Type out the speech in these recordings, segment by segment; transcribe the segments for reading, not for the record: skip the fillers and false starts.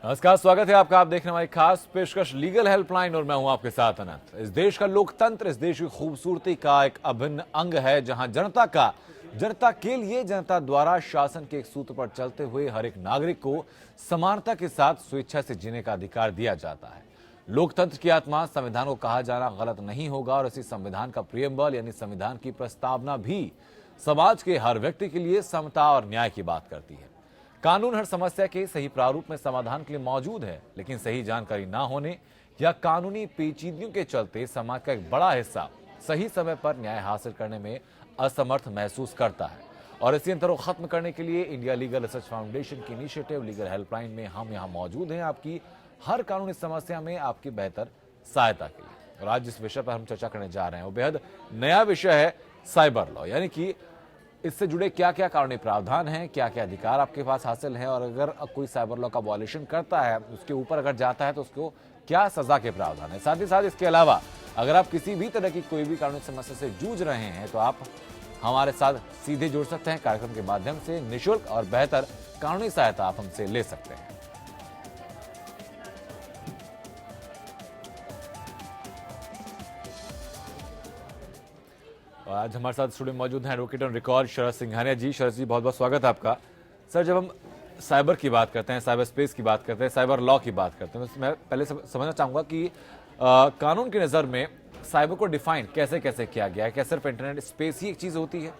नमस्कार, स्वागत है आपका। आप देख रहे हैं हमारी खास पेशकश लीगल हेल्पलाइन और मैं हूं आपके साथ अनंत। इस देश का लोकतंत्र इस देश की खूबसूरती का एक अभिन्न अंग है, जहां जनता के लिए जनता द्वारा शासन के एक सूत्र पर चलते हुए हर एक नागरिक को समानता के साथ स्वेच्छा से जीने का अधिकार दिया जाता है। लोकतंत्र की आत्मा संविधान को कहा जाना गलत नहीं होगा और इसी संविधान का प्रियम्बल यानी संविधान की प्रस्तावना भी समाज के हर व्यक्ति के लिए समता और न्याय की बात करती है। कानून हर समस्या के सही प्रारूप में समाधान के लिए मौजूद है, लेकिन सही जानकारी ना होने या कानूनी पेचीदगियों के चलते समाज का एक बड़ा हिस्सा सही समय पर न्याय हासिल करने में असमर्थ महसूस करता है। और इसी अंतर को खत्म करने के लिए इंडिया लीगल रिसर्च फाउंडेशन की इनिशिएटिव लीगल हेल्पलाइन में हम यहाँ मौजूद हैं, आपकी हर कानूनी समस्या में आपकी बेहतर सहायता के लिए। और आज जिस विषय पर हम चर्चा करने जा रहे हैं वो बेहद नया विषय है, साइबर लॉ। यानी कि इससे जुड़े क्या क्या कानूनी प्रावधान हैं, क्या क्या अधिकार आपके पास हासिल हैं, और अगर कोई साइबर लॉ का वॉयलेशन करता है, उसके ऊपर अगर जाता है तो उसको क्या सजा के प्रावधान है। साथ ही साथ इसके अलावा अगर आप किसी भी तरह की कोई भी कानूनी समस्या से जूझ रहे हैं तो आप हमारे साथ सीधे जुड़ सकते हैं। कार्यक्रम के माध्यम से निःशुल्क और बेहतर कानूनी सहायता आप हमसे ले सकते हैं। और आज हमारे साथ स्टूडियो में मौजूद हैं एडवोकेट ऑन रिकॉर्ड शरद सिंघानिया जी। शरद जी, बहुत बहुत स्वागत है आपका। सर, जब हम साइबर की बात करते हैं, साइबर स्पेस की बात करते हैं, साइबर लॉ की बात करते हैं, तो मैं पहले समझना चाहूंगा कि कानून की नज़र में साइबर को डिफाइन कैसे कैसे किया गया है। क्या सिर्फ इंटरनेट स्पेस ही एक चीज़ होती है?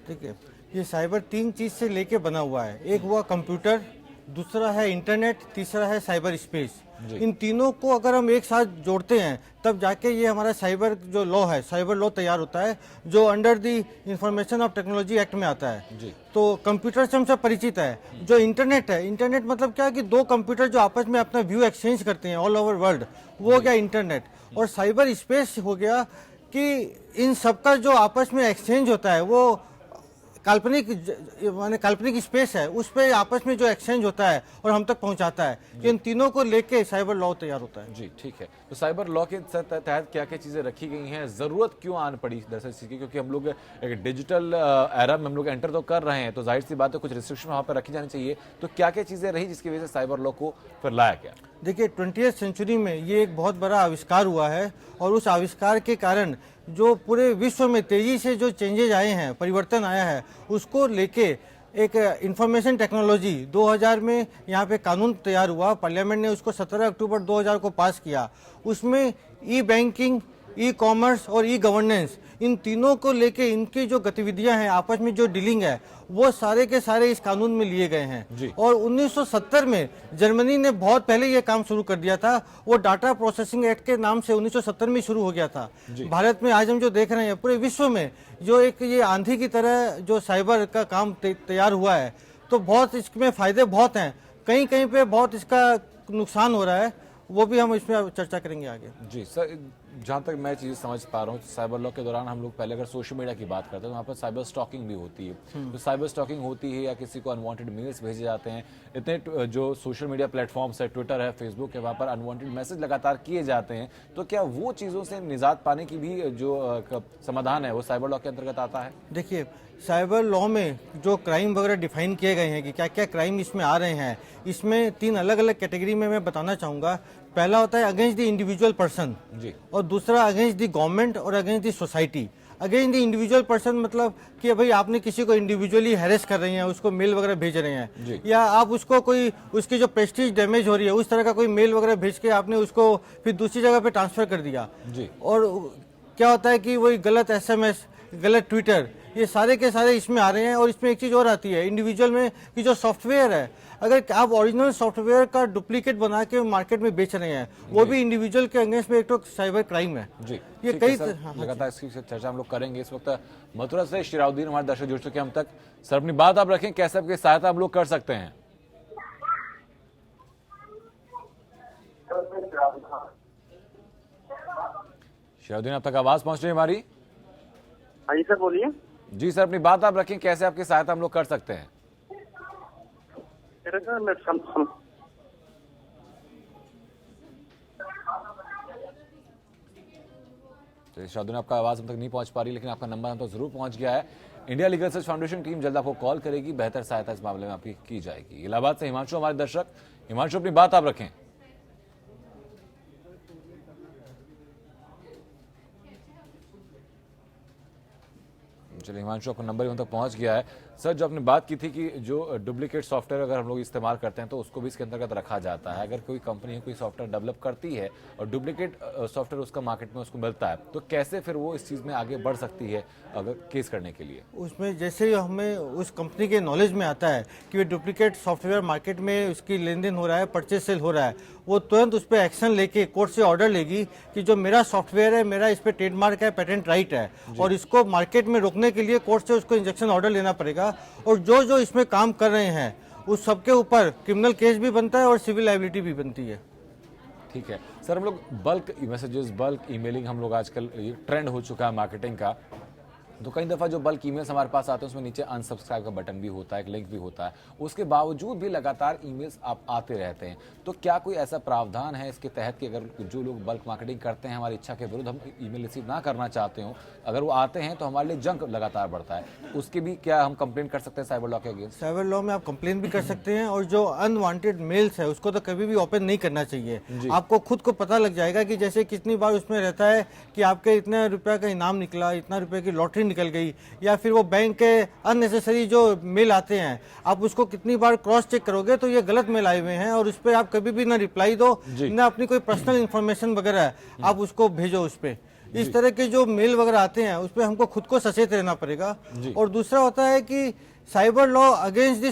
ठीक है, ये साइबर 3 चीज से लेके बना हुआ है। एक हुआ कंप्यूटर, दूसरा है इंटरनेट, तीसरा है साइबर स्पेस। इन तीनों को अगर हम एक साथ जोड़ते हैं तब जाके ये हमारा साइबर जो लॉ है, साइबर लॉ तैयार होता है, जो under the information of technology act में आता है जी। तो कंप्यूटर से हम सब परिचित है। जो इंटरनेट है, इंटरनेट मतलब क्या है कि दो कंप्यूटर जो आपस में अपना व्यू एक्सचेंज करते हैं ऑल ओवर वर्ल्ड, वो हो गया इंटरनेट। और साइबर स्पेस हो गया कि इन सबका जो आपस में एक्सचेंज होता है वो काल्पनिक स्पेस है, उस पर आपस में जो एक्सचेंज होता है और हम तक पहुंचाता है। इन तीनों को लेके साइबर लॉ तैयार होता है जी। ठीक है, तो साइबर लॉ के तहत क्या क्या चीजें रखी गई हैं, जरूरत क्यों आन पड़ी दरअसल इसकी? क्योंकि हम लोग एक डिजिटल एरा में हम लोग एंटर तो कर रहे हैं, तो जाहिर सी बात है कुछ रिस्ट्रिक्शन वहां पर रखी जानी चाहिए। तो क्या क्या चीजें रही जिसकी वजह से साइबर लॉ को फिर लाया गया? देखिए, 20वीं सेंचुरी में ये एक बहुत बड़ा आविष्कार हुआ है और उस आविष्कार के कारण जो पूरे विश्व में तेजी से जो चेंजेज आए हैं, परिवर्तन आया है, उसको लेके एक इंफॉर्मेशन टेक्नोलॉजी 2000 में यहाँ पे कानून तैयार हुआ। पार्लियामेंट ने उसको 17 अक्टूबर 2000 को पास किया। उसमें ई बैंकिंग, ई कॉमर्स और ई गवर्नेंस, इन तीनों को लेके इनकी जो गतिविधियां हैं, आपस में जो डीलिंग है, वो सारे के सारे इस कानून में लिए गए हैं। और 1970 में जर्मनी ने बहुत पहले ये काम शुरू कर दिया था। वो डाटा प्रोसेसिंग एक्ट के नाम से 1970 में शुरू हो गया था। भारत में आज हम जो देख रहे हैं, पूरे विश्व में जो एक ये आंधी की तरह जो साइबर का काम तैयार हुआ है, तो बहुत इसमें फायदे बहुत हैं, कहीं कहीं पे बहुत इसका नुकसान हो रहा है, वो भी हम इसमें चर्चा करेंगे आगे। जी सर, जहाँ तक मैं चीज़ समझ पा रहा हूँ, साइबर लॉ के दौरान हम लोग पहले अगर सोशल मीडिया की बात करते हैं तो वहाँ पर साइबर स्टॉकिंग भी होती है। तो साइबर स्टॉकिंग होती है या किसी को अनवांटेड मेल्स भेजे जाते हैं, इतने जो सोशल मीडिया प्लेटफॉर्म्स है, ट्विटर है, फेसबुक है, वहाँ पर अनवांटेड मैसेज लगातार किए जाते हैं। तो क्या वो चीज़ों से निजात पाने की भी जो समाधान है वो साइबर लॉ के अंतर्गत आता है? देखिए, साइबर लॉ में जो क्राइम वगैरह डिफाइन किए गए हैं कि क्या क्या क्राइम इसमें आ रहे हैं, इसमें 3 अलग अलग कैटेगरी में मैं बताना चाहूँगा। पहला होता है अगेंस्ट द इंडिविजुअल पर्सन, और दूसरा अगेंस्ट द गवर्नमेंट और against the society. Against the individual person मतलब कि भाई आपने किसी को इंडिविजुअली हैरेस कर रहे हैं, उसको मेल वगैरह भेज रहे हैं, या आप उसको कोई उसकी जो प्रेस्टीज डैमेज हो रही है उस तरह का कोई मेल वगैरह भेज के आपने उसको फिर दूसरी जगह पे ट्रांसफर कर दिया। और क्या होता है कि वही गलत SMS, गलत ट्विटर, ये सारे के सारे इसमें आ रहे हैं। और इसमें एक चीज़ और आती है इंडिविजुअल में कि जो सॉफ्टवेयर है, अगर आप ओरिजिनल सॉफ्टवेयर का डुप्लीकेट बना के मार्केट में बेच रहे हैं, वो भी इंडिविजुअल के अगेंस्ट में एक तो साइबर क्राइम है जी। ये कई लगातार इसकी चर्चा हम लोग करेंगे। इस वक्त मथुरा से शिराउद्दीन हमारे दर्शक जुड़ चुके हैं हम तक। सर, अपनी बात आप रखें, कैसे आपकी सहायता हम लोग कर सकते हैं? शिराउद्दीन, अब तक आवाज पहुंच रही है हमारी? हाँ जी सर, बोलिए। जी सर, अपनी बात आप रखें, कैसे आपकी सहायता हम लोग कर सकते हैं? तो शार्दुल आपका आवाज़ हम तक नहीं पहुंच पा रही, लेकिन आपका नंबर हम तक जरूर पहुंच गया है। India legal research foundation team जल्द आपको कॉल करेगी, बेहतर सहायता इस मामले में आपकी की जाएगी। इलाहाबाद से हिमांशु हमारे दर्शक। हिमांशु, अपनी बात आप रखें। चलिए हिमांशु, आपका नंबर हम तक पहुंच गया है। सर, जो आपने बात की थी कि जो डुप्लीकेट सॉफ्टवेयर अगर हम लोग इस्तेमाल करते हैं तो उसको भी इसके अंतर्गत रखा जाता है। अगर कोई कंपनी कोई सॉफ्टवेयर डेवलप करती है और डुप्लीकेट सॉफ्टवेयर उसका मार्केट में उसको मिलता है, तो कैसे फिर वो इस चीज़ में आगे बढ़ सकती है अगर केस करने के लिए? उसमें जैसे ही हमें उस कंपनी के नॉलेज में आता है कि वो डुप्लीकेट सॉफ्टवेयर मार्केट में उसकी लेन देन हो रहा है, परचेज सेल हो रहा है, वो तुरंत उस पर एक्शन लेके कोर्ट से ऑर्डर लेगी कि जो मेरा सॉफ्टवेयर है, मेरा इस पर ट्रेडमार्क है, पेटेंट राइट है, और इसको मार्केट में रोकने के लिए कोर्ट से उसको इंजेक्शन ऑर्डर लेना पड़ेगा। और जो जो इसमें काम कर रहे हैं उस सबके ऊपर क्रिमिनल केस भी बनता है और सिविल लायबिलिटी भी बनती है। ठीक है सर, हम लोग बल्क मैसेजेस, बल्क ईमेलिंग, हम लोग आजकल ये ट्रेंड हो चुका है मार्केटिंग का, तो कई दफ़ा जो बल्क ईमेल्स हमारे पास आते हैं उसमें नीचे अनसब्सक्राइब का बटन भी होता है, एक लिंक भी होता है, उसके बावजूद भी लगातार ईमेल्स आप आते रहते हैं। तो क्या कोई ऐसा प्रावधान है इसके तहत कि अगर जो लोग बल्क मार्केटिंग करते हैं हमारी इच्छा के विरुद्ध, हम ईमेल रिसीव ना करना चाहते हो, अगर वो आते हैं तो हमारे लिए जंक लगातार बढ़ता है, उसके भी क्या हम कंप्लेन कर सकते हैं साइबर लॉ के अगेंस्ट? साइबर लॉ में आप कंप्लेन भी कर सकते हैं, और जो अनवांटेड मेल्स है उसको तो कभी भी ओपन नहीं करना चाहिए। आपको खुद को पता लग जाएगा कि जैसे कितनी बार उसमें रहता है कि आपके इतने रुपए का इनाम निकला, इतना रुपए की लॉटरी निकल गई, या फिर वो बैंक के अननेसेसरी जो मेल आते हैं, आप उसको कितनी बार क्रॉस चेक करोगे तो ये गलत मेल आए हुए हैं, और उस पर आप कभी भी ना रिप्लाई दो, ना अपनी कोई पर्सनल इंफॉर्मेशन वगैरह आप उसको भेजो उस पर। इस तरह के जो मेल वगैरह आते हैं उस पर हमको खुद को सचेत रहना पड़ेगा। और दूसरा होता है कि cyber law against the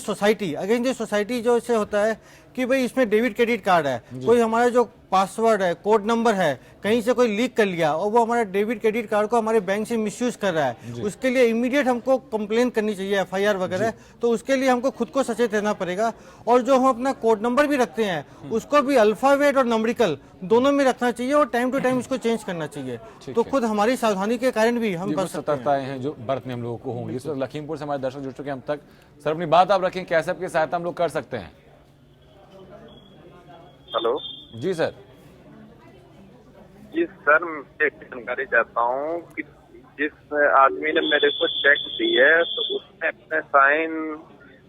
society जो इससे होता है कि भाई इसमें डेबिट क्रेडिट कार्ड है, कोई हमारा जो पासवर्ड है, कोड नंबर है, कहीं से कोई लीक कर लिया और वो हमारा डेबिट क्रेडिट कार्ड को हमारे बैंक से मिसयूज कर रहा है, उसके लिए इमीडिएट हमको कंप्लेन करनी चाहिए, FIR वगैरह। तो उसके लिए हमको खुद को सचेत रहना पड़ेगा। और जो हम अपना कोड नंबर भी रखते हैं उसको भी अल्फाबेट और नंबरिकल दोनों में रखना चाहिए, और टाइम टू टाइम उसको चेंज करना चाहिए। तो खुद हमारी सावधानी के कारण भी हम बच सकते हैं। सतर्कताएं हैं जो बरतने हम लोगों को होंगी। इस वक्त लखीमपुर से हमारे दर्शक जुड़ चुके हैं हम तक। सर, अपनी बात आप रखें, कैसे आपकी सहायता हम लोग कर सकते हैं? हेलो जी सर। जी सर, मैं एक जानकारी चाहता हूँ कि जिस आदमी ने मेरे को चेक दी है तो उसने अपने साइन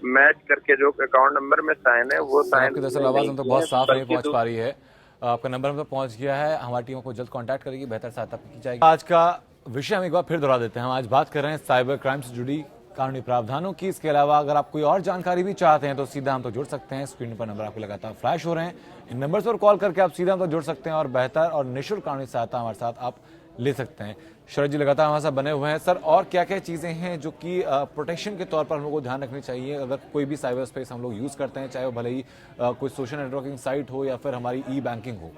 मैच करके जो अकाउंट नंबर में साइन है वो साइन। आपकी दरअसल आवाज हम तो बहुत साफ नहीं पहुंच पा रही है। आपका नंबर हम तक पहुंच गया है, हमारी टीम को जल्द कांटेक्ट करेगी, बेहतर सहायता की जाएगी। आज का विषय हम एक बार फिर दोहरा देते हैं। हम आज बात कर रहे हैं साइबर क्राइम से जुड़ी कानूनी प्रावधानों की। इसके अलावा अगर आप कोई और जानकारी भी चाहते हैं तो सीधा हम तो जुड़ सकते हैं। स्क्रीन पर नंबर आपको लगातार फ्लैश हो रहे हैं, इन नंबर्स पर कॉल करके आप सीधा हम तो जुड़ सकते हैं और बेहतर और निःशुल्क कानूनी सहायता हमारे साथ आप ले सकते हैं। शरद जी लगातार हमारे साथ बने हुए हैं। सर, और क्या क्या चीज़ें हैं जो कि प्रोटेक्शन के तौर पर हम लोग को ध्यान रखनी चाहिए अगर कोई भी साइबर स्पेस हम लोग यूज़ करते हैं, चाहे वो भले ही कोई सोशल नेटवर्किंग साइट हो या फिर हमारी ई बैंकिंग हो?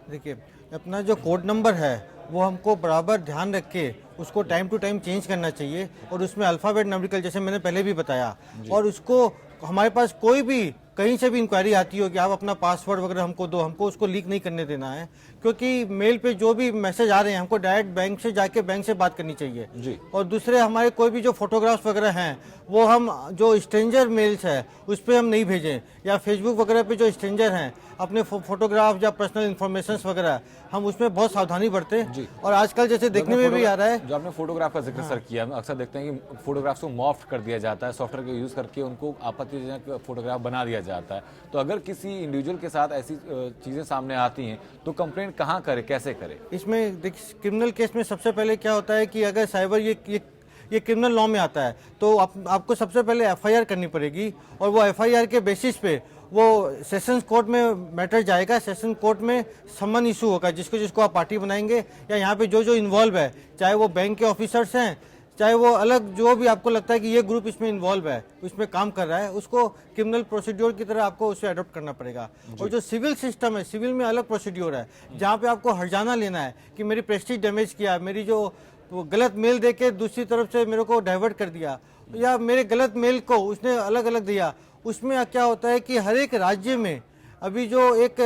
देखिए, अपना जो कोड नंबर है वो हमको बराबर ध्यान रख के उसको टाइम टू टाइम चेंज करना चाहिए, और उसमें अल्फ़ाबेट नंबरिकल जैसे मैंने पहले भी बताया। और उसको हमारे पास कोई भी कहीं से भी इंक्वायरी आती हो कि आप अपना पासवर्ड वगैरह हमको दो, हमको उसको लीक नहीं करने देना है, क्योंकि मेल पे जो भी मैसेज आ रहे हैं हमको डायरेक्ट बैंक से जाके बैंक से बात करनी चाहिए जी। और दूसरे हमारे कोई भी जो फोटोग्राफ्स वगैरह हैं वो हम जो स्ट्रेंजर मेल्स है उस पर हम नहीं भेजें, या फेसबुक वगैरह पे जो स्ट्रेंजर हैं अपने फोटोग्राफ या पर्सनल इन्फॉर्मेशन वगैरह हम उसमें बहुत सावधानी बरतें। और आजकल जैसे देखने में भी आ रहा है, जो आपने फोटोग्राफ का जिक्र सर किया, हम अक्सर देखते हैं कि फोटोग्राफ्स को मॉफ्ट कर दिया जाता है, सॉफ्टवेयर का यूज़ करके उनको आपत्तिजनक फोटोग्राफ बना दिया जाता है। तो अगर किसी इंडिविजुअल के साथ ऐसी चीज़ें सामने आती हैं तो कंप्लेंट कहाँ करे, कैसे करे? इसमें क्रिमिनल केस में सबसे पहले क्या होता है कि अगर साइबर ये क्रिमिनल लॉ में आता है तो आपको सबसे पहले FIR करनी पड़ेगी, और वो FIR के बेसिस पे वो सेशंस कोर्ट में मैटर जाएगा। सेशन कोर्ट में समन इशू होगा, जिसको आप पार्टी बनाएंगे, या यहाँ पे जो इन्वॉल्व है, चाहे वो बैंक के ऑफिसर्स हैं, चाहे वो अलग जो भी आपको लगता है कि ये ग्रुप इसमें इन्वॉल्व है, इसमें काम कर रहा है, उसको क्रिमिनल प्रोसीड्योर की तरह आपको उसे अडॉप्ट करना पड़ेगा। और जो सिविल सिस्टम है, सिविल में अलग प्रोसीड्योर है जहाँ पे आपको हर्जाना लेना है कि मेरी प्रेस्टीज डैमेज किया, मेरी जो गलत मेल दे के दूसरी तरफ से मेरे को डाइवर्ट कर दिया, या मेरे गलत मेल को उसने अलग अलग दिया। उसमें क्या होता है कि हर एक राज्य में अभी जो एक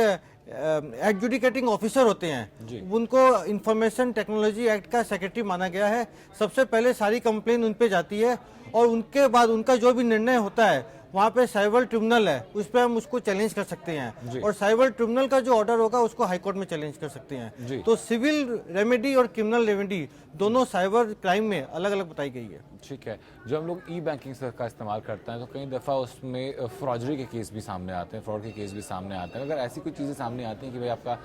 एडजुडिकेटिंग ऑफिसर होते हैं उनको इंफॉर्मेशन टेक्नोलॉजी एक्ट का सेक्रेटरी माना गया है। सबसे पहले सारी कंप्लेन उन पे जाती है, और उनके बाद उनका जो भी निर्णय होता है वहाँ पे साइबर ट्रिब्यूनल है, उस पर हम उसको चैलेंज कर सकते हैं और साइबर ट्रिब्यूनल का जो ऑर्डर होगा उसको हाई कोर्ट में चैलेंज कर सकते हैं। तो सिविल रेमेडी और क्रिमिनल रेमेडी दोनों साइबर क्राइम में अलग अलग बताई गई है। ठीक है, जब हम लोग ई बैंकिंग का इस्तेमाल करते हैं तो कई दफ़ा उसमें फ्रॉडरी के केस भी सामने आते हैं, फ्रॉड के केस भी सामने आते हैं। अगर ऐसी कोई चीज़ें सामने आती हैं कि भाई आपका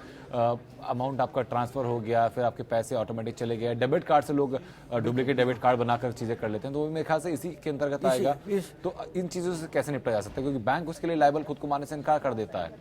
अमाउंट आपका ट्रांसफ़र हो गया, फिर आपके पैसे ऑटोमेटिक चले गए, डेबिट कार्ड से लोग डुप्लीकेट डेबिट कार्ड बनाकर चीज़ें कर लेते हैं, तो वो मेरे ख्याल से इसी के अंतर्गत आएगा। तो इन चीज़ों से कैसे निपटा जा सकता है, क्योंकि बैंक उसके लिए लायबल खुद को मानने से इनकार कर देता है।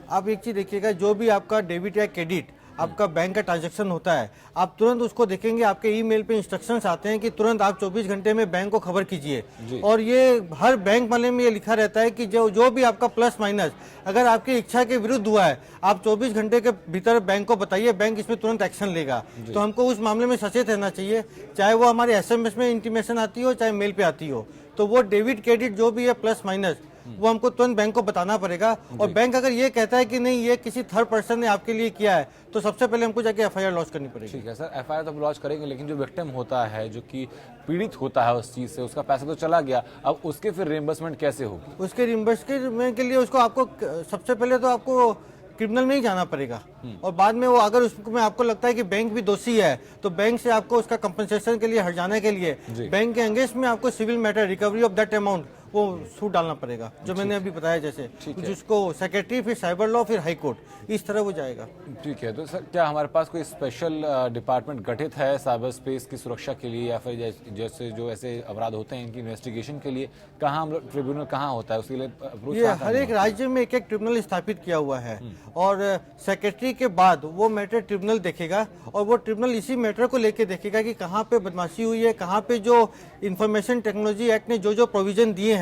आप एक चीज देखिएगा, जो भी आपका डेबिट या क्रेडिट आपका बैंक का ट्रांजैक्शन होता है, आप तुरंत उसको देखेंगे, आपके ईमेल पे इंस्ट्रक्शंस आते हैं कि तुरंत आप 24 घंटे में बैंक को खबर कीजिए। और ये हर बैंक वाले में ये लिखा रहता है कि जो भी आपका प्लस माइनस अगर आपकी इच्छा के विरुद्ध हुआ है, आप 24 घंटे के भीतर बैंक को बताइए, बैंक इसमें तुरंत एक्शन लेगा। तो हमको उस मामले में सचेत रहना चाहिए, चाहे वो हमारे SMS में इंटीमेशन आती हो, चाहे मेल पे आती हो। तो वो डेबिट क्रेडिट जो भी है प्लस माइनस, वो हमको तुरंत बैंक को बताना पड़ेगा। और बैंक अगर ये कहता है कि नहीं ये किसी थर्ड पर्सन ने आपके लिए किया है, तो सबसे पहले हमको जाके FIR लॉन्च करनी पड़ेगी। ठीक है सर, FIR तो हम लॉन्च करेंगे, लेकिन जो विक्टिम होता है, जो कि पीड़ित होता है उस चीज़ से, उसका पैसा तो चला गया, अब उसके फिर रिइंबर्समेंट कैसे होगी? उसके रिइंबर्समेंट के लिए उसको आपको सबसे पहले तो आपको क्रिमिनल में ही जाना पड़ेगा, और बाद में वो अगर उसमें आपको लगता है कि बैंक भी दोषी है, तो बैंक से आपको उसका कंपनसेशन के लिए हट जाने के लिए बैंक के अगेंस्ट में आपको civil matter recovery of that amount वो सूट डालना पड़ेगा, जो मैंने अभी बताया जैसे, जिसको सेक्रेटरी, फिर साइबर लॉ, फिर हाई कोर्ट, इस तरह वो जाएगा। ठीक है, तो सर क्या हमारे पास कोई स्पेशल डिपार्टमेंट गठित है साइबर स्पेस की सुरक्षा के लिए, या फिर जैसे जो ऐसे अपराध होते हैं इनकी इन्वेस्टिगेशन के लिए कहाँ हम लोग ट्रिब्यूनल कहाँ होता है उसके लिए अप्रोच? ये हर एक राज्य में एक एक ट्रिब्यूनल स्थापित किया हुआ है, और सेक्रेटरी के बाद वो मैटर ट्रिब्यूनल देखेगा, और वो ट्रिब्यूनल इसी मैटर को लेके देखेगा कि कहाँ पे बदमाशी हुई है, कहाँ पे जो इंफॉर्मेशन टेक्नोलॉजी एक्ट ने जो प्रोविजन दिए हैं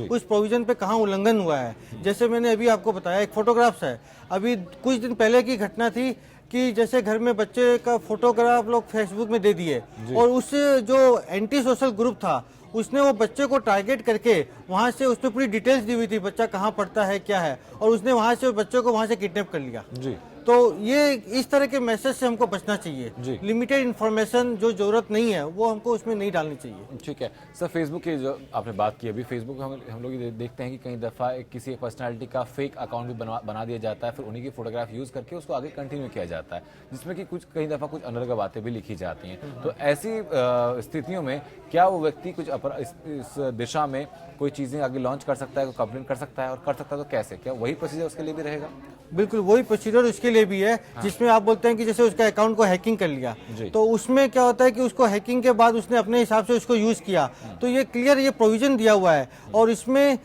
उस प्रोविजन पे कहाँ उल्लंघन हुआ है। जैसे मैंने अभी आपको बताया, एक फोटोग्राफ्स है, अभी कुछ दिन पहले की घटना थी कि जैसे घर में बच्चे का फोटोग्राफ लोग फेसबुक में दे दिए, और उस जो एंटी सोशल ग्रुप था उसने वो बच्चे को टारगेट करके वहां से उस पर पूरी डिटेल्स दी हुई थी, बच्चा कहाँ पढ़ता है क्या है, और उसने वहां से बच्चे को वहां से किडनैप कर लिया। तो ये इस तरह के मैसेज से हमको बचना चाहिए। लिमिटेड इन्फॉर्मेशन जो जरूरत नहीं है वो हमको उसमें नहीं डालनी चाहिए। ठीक है सर, फेसबुक की जो आपने बात की अभी, फेसबुक हम लोग देखते हैं कि कई दफ़ा किसी पर्सनालिटी का फेक अकाउंट भी बना दिया जाता है, फिर उन्हीं की फोटोग्राफ यूज़ करके उसको आगे कंटिन्यू किया जाता है, जिसमें कि कई दफ़ा कुछ अनर्गल बातें भी लिखी जाती हैं। तो ऐसी स्थितियों में क्या वो व्यक्ति कुछ इस दिशा में कोई चीज़ें आगे लॉन्च कर सकता है, कोई कंप्लेंट कर सकता है, और कर सकता है तो कैसे? क्या वही प्रोसीजर उसके लिए भी रहेगा? बिल्कुल वही प्रोसीजर उसके लिए भी है। जिसमें आप बोलते हैं कि जैसे उसका अकाउंट को हैकिंग कर लिया, तो उसमें क्या होता है कि उसको हैकिंग के बाद उसने अपने हिसाब से उसको यूज किया, तो ये क्लियर ये प्रोविजन दिया हुआ है। और इसमें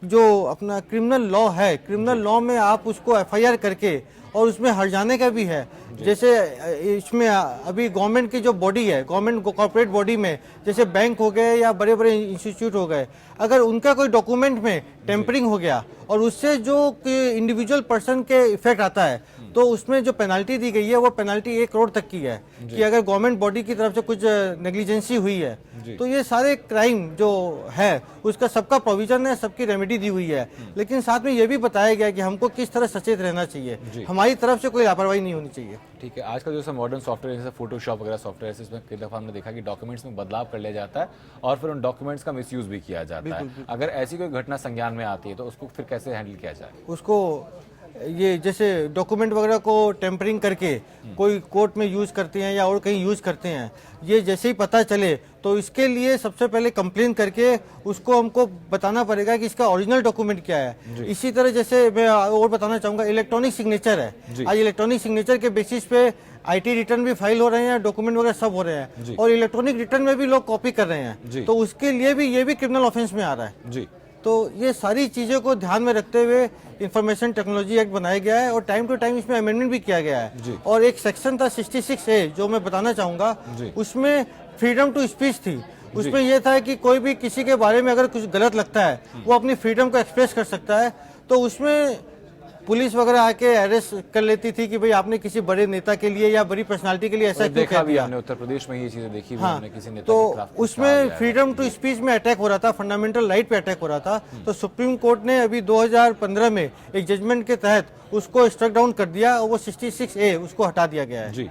जो अपना क्रिमिनल लॉ है, क्रिमिनल लॉ में आप उसको FIR करके और उसमें हट जाने का भी है। जैसे इसमें अभी गवर्नमेंट की जो बॉडी है, गवर्नमेंट कॉर्पोरेट बॉडी में जैसे बैंक हो गए या बड़े बड़े इंस्टीट्यूट हो गए, अगर उनका कोई डॉक्यूमेंट में टेम्परिंग हो गया और उससे जो इंडिविजुअल पर्सन के इफेक्ट आता है, तो उसमें जो पेनल्टी दी गई है वो पेनल्टी 1 करोड़ तक की है कि अगर गवर्नमेंट बॉडी की तरफ से कुछ नेग्लिजेंसी हुई है। तो ये सारे क्राइम जो है उसका सबका प्रोविजन है, सबकी रेमेडी दी हुई है, लेकिन साथ में ये भी बताया गया कि हमको किस तरह सचेत रहना चाहिए, हमारी तरफ से कोई लापरवाही नहीं होनी चाहिए। ठीक है, आज का जो मॉडर्न सॉफ्टवेयर जैसे फोटोशॉप वगैरह सॉफ्टवेयर है, इसमें कई दफ़ा हमने देखा कि डॉक्यूमेंट्स में बदलाव कर लिया जाता है और फिर उन डॉक्यूमेंट्स का मिसयूज भी किया जाता है। अगर ऐसी कोई घटना संज्ञान में आती है तो उसको फिर कैसे हैंडल किया जाए? उसको ये जैसे डॉक्यूमेंट वगैरह को टेम्परिंग करके कोई कोर्ट में यूज करते हैं या और कहीं यूज करते हैं, ये जैसे ही पता चले तो इसके लिए सबसे पहले कंप्लेन करके उसको हमको बताना पड़ेगा कि इसका ओरिजिनल डॉक्यूमेंट क्या है। इसी तरह जैसे मैं और बताना चाहूंगा, इलेक्ट्रॉनिक सिग्नेचर है, आज इलेक्ट्रॉनिक सिग्नेचर के बेसिस पे IT रिटर्न भी फाइल हो रहे हैं, डॉक्यूमेंट वगैरह सब हो रहे हैं, और इलेक्ट्रॉनिक रिटर्न में भी लोग कॉपी कर रहे हैं, तो उसके लिए भी ये भी क्रिमिनल ऑफेंस में आ रहा है। तो ये सारी चीज़ों को ध्यान में रखते हुए इंफॉर्मेशन टेक्नोलॉजी एक्ट बनाया गया है, और टाइम टू टाइम इसमें अमेंडमेंट भी किया गया है। और एक सेक्शन था 66A जो मैं बताना चाहूँगा, उसमें फ्रीडम टू स्पीच थी। उसमें यह था कि कोई भी किसी के बारे में अगर कुछ गलत लगता है वो अपनी फ्रीडम को एक्सप्रेस कर सकता है। तो उसमें पुलिस वगैरह आके अरेस्ट कर लेती थी कि भाई आपने किसी बड़े नेता के लिए या बड़ी पर्सनालिटी के लिए ऐसा क्यों कह दिया। हमने उत्तर प्रदेश में ये चीजें देखी हुई, हमने किसी नेता तो के खिलाफ उसमें फ्रीडम टू स्पीच में अटैक हो रहा था, फंडामेंटल राइट पे अटैक हो रहा था। तो सुप्रीम कोर्ट ने अभी 2015 में एक जजमेंट के तहत उसको स्ट्रक डाउन कर दिया और वो 66A उसको हटा दिया गया है।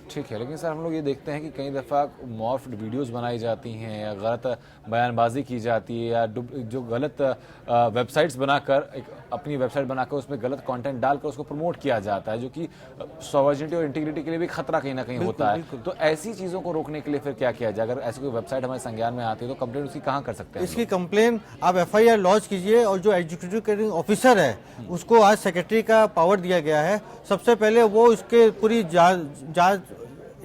ठीक है, लेकिन सर हम लोग ये देखते हैं कि कई दफ़ा मॉर्फ्ड वीडियोस बनाई जाती हैं या गलत बयानबाजी की जाती है या जो गलत वेबसाइट्स बनाकर अपनी वेबसाइट बनाकर उसमें गलत कंटेंट डालकर उसको प्रमोट किया जाता है, जो कि सॉवरेनिटी और इंटीग्रिटी के लिए भी खतरा कहीं ना कहीं होता है। तो ऐसी चीज़ों को रोकने के लिए फिर क्या किया जाए? अगर ऐसी कोई वेबसाइट हमारे संज्ञान में आती है तो कंप्लेंट उसकी कहाँ कर सकते हैं? इसकी कंप्लेन आप FIR लॉन्च कीजिए और जो एग्जीक्यूटिव ऑफिसर है उसको आज सेक्रेटरी का पावर दिया गया है। सबसे पहले वो इसके पूरी जांच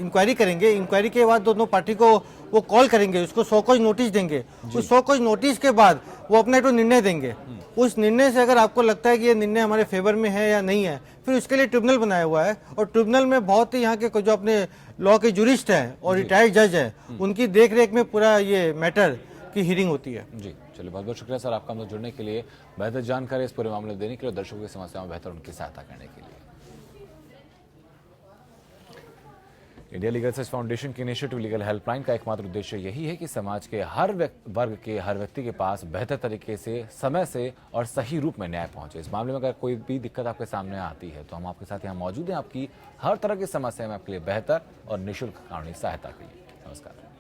इंक्वायरी करेंगे। इंक्वायरी के बाद दोनों पार्टी को वो कॉल करेंगे, उसको 100 कोज नोटिस देंगे। उस 100 कोज नोटिस के बाद वो अपना एक निर्णय देंगे। उस निर्णय से अगर आपको लगता है कि ये निर्णय हमारे फेवर में है या नहीं है, फिर उसके लिए ट्रिब्यूनल बनाया हुआ है और ट्रिब्यूनल में बहुत ही यहाँ के जो अपने लॉ के जुरिस्ट हैं और रिटायर्ड जज हैं, उनकी देखरेख में पूरा ये मैटर की हियरिंग होती है। जी चलिए, बहुत बहुत शुक्रिया सर आपका हमसे जुड़ने के लिए, बेहतर जानकारी इस पूरे मामले में देने के लिए, दर्शकों की समस्याओं में बेहतर उनकी सहायता करने के लिए। इंडिया लीगल सर्च फाउंडेशन की इनिशिएटिव लीगल हेल्पलाइन का एकमात्र उद्देश्य यही है कि समाज के हर वर्ग के हर व्यक्ति के पास बेहतर तरीके से, समय से और सही रूप में न्याय पहुंचे। इस मामले में अगर कोई भी दिक्कत आपके सामने आती है तो हम आपके साथ यहाँ मौजूद हैं, आपकी हर तरह की समस्या में आपके लिए बेहतर और निःशुल्क कानूनी सहायता के लिए। नमस्कार।